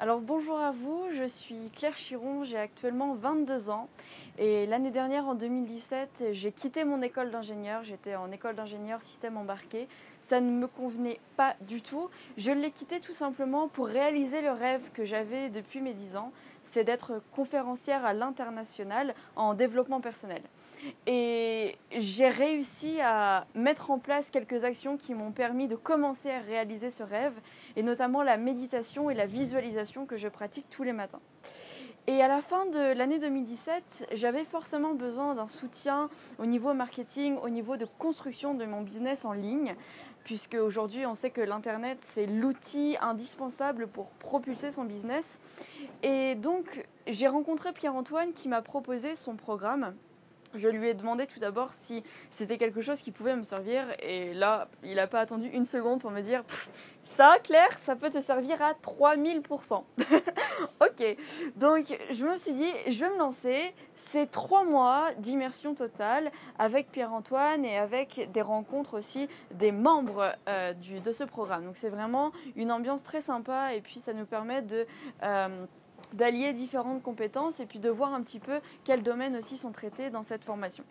Alors bonjour à vous, je suis Claire Chiron, j'ai actuellement 22 ans et l'année dernière en 2017 j'ai quitté mon école d'ingénieur, j'étais en école d'ingénieur système embarqué, ça ne me convenait pas du tout, je l'ai quitté tout simplement pour réaliser le rêve que j'avais depuis mes 10 ans, c'est d'être conférencière à l'international en développement personnel. Et j'ai réussi à mettre en place quelques actions qui m'ont permis de commencer à réaliser ce rêve, et notamment la méditation et la visualisation que je pratique tous les matins. Et à la fin de l'année 2017, j'avais forcément besoin d'un soutien au niveau marketing, au niveau de construction de mon business en ligne, puisque aujourd'hui on sait que l'Internet c'est l'outil indispensable pour propulser son business. Et donc j'ai rencontré Pierre-Antoine qui m'a proposé son programme. Je lui ai demandé tout d'abord si c'était quelque chose qui pouvait me servir et là, il n'a pas attendu une seconde pour me dire « Ça, Claire, ça peut te servir à 3000%. » Ok, donc je me suis dit « Je vais me lancer. » C'est 3 mois d'immersion totale avec Pierre-Antoine et avec des rencontres aussi des membres de ce programme. Donc c'est vraiment une ambiance très sympa et puis ça nous permet d'allier différentes compétences et puis de voir un petit peu quels domaines aussi sont traités dans cette formation.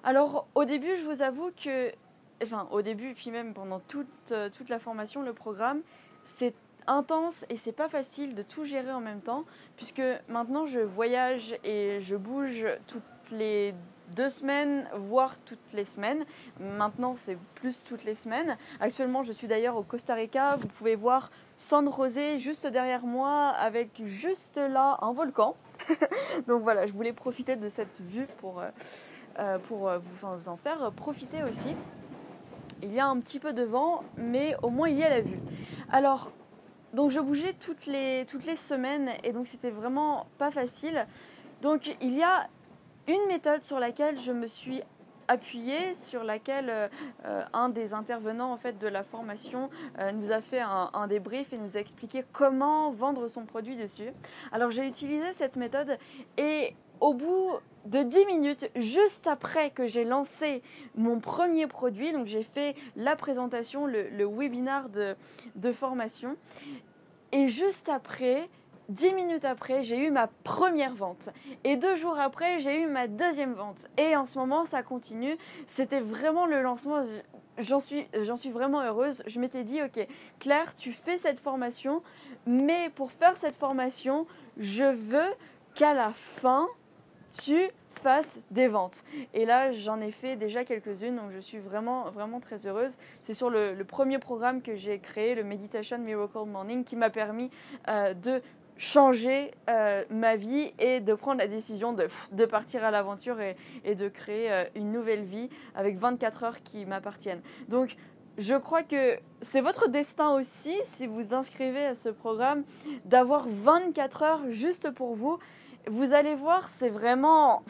Alors au début, je vous avoue que, au début puis même pendant toute la formation, le programme, c'est intense et c'est pas facile de tout gérer en même temps puisque maintenant je voyage et je bouge toutes les 2 semaines, voire toutes les semaines. Maintenant, c'est plus toutes les semaines. Actuellement, je suis d'ailleurs au Costa Rica. Vous pouvez voir San José juste derrière moi avec juste là un volcan. Donc voilà, je voulais profiter de cette vue pour vous en faire profiter aussi. Il y a un petit peu de vent, mais au moins il y a la vue. Alors, donc je bougeais toutes les semaines et donc c'était vraiment pas facile. Donc il y a une méthode sur laquelle je me suis appuyée, sur laquelle un des intervenants en fait, de la formation nous a fait un débrief et nous a expliqué comment vendre son produit dessus. Alors j'ai utilisé cette méthode et au bout de 10 minutes, juste après que j'ai lancé mon premier produit, donc j'ai fait la présentation, le webinar de formation, et juste après, 10 minutes après, j'ai eu ma première vente. Et 2 jours après, j'ai eu ma deuxième vente. Et en ce moment, ça continue. C'était vraiment le lancement. J'en suis vraiment heureuse. Je m'étais dit, ok, Claire, tu fais cette formation. Mais pour faire cette formation, je veux qu'à la fin, tu fasses des ventes. Et là, j'en ai fait déjà quelques-unes, donc je suis vraiment, vraiment très heureuse. C'est sur le premier programme que j'ai créé, le Meditation Miracle Morning, qui m'a permis de changer ma vie et de prendre la décision de partir à l'aventure et de créer une nouvelle vie avec 24 heures qui m'appartiennent. Donc, je crois que c'est votre destin aussi, si vous inscrivez à ce programme, d'avoir 24 heures juste pour vous. Vous allez voir, c'est vraiment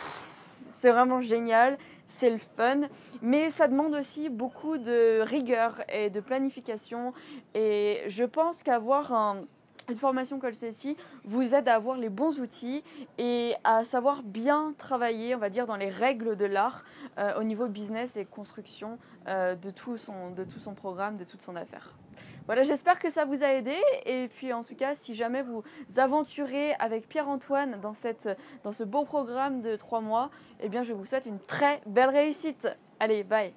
génial, c'est le fun, mais ça demande aussi beaucoup de rigueur et de planification. Et je pense qu'avoir une formation comme celle-ci vous aide à avoir les bons outils et à savoir bien travailler, on va dire, dans les règles de l'art au niveau business et construction de tout son programme, de toute son affaire. Voilà, j'espère que ça vous a aidé et puis en tout cas, si jamais vous aventurez avec Pierre-Antoine dans ce beau programme de 3 mois, eh bien je vous souhaite une très belle réussite. Allez, bye!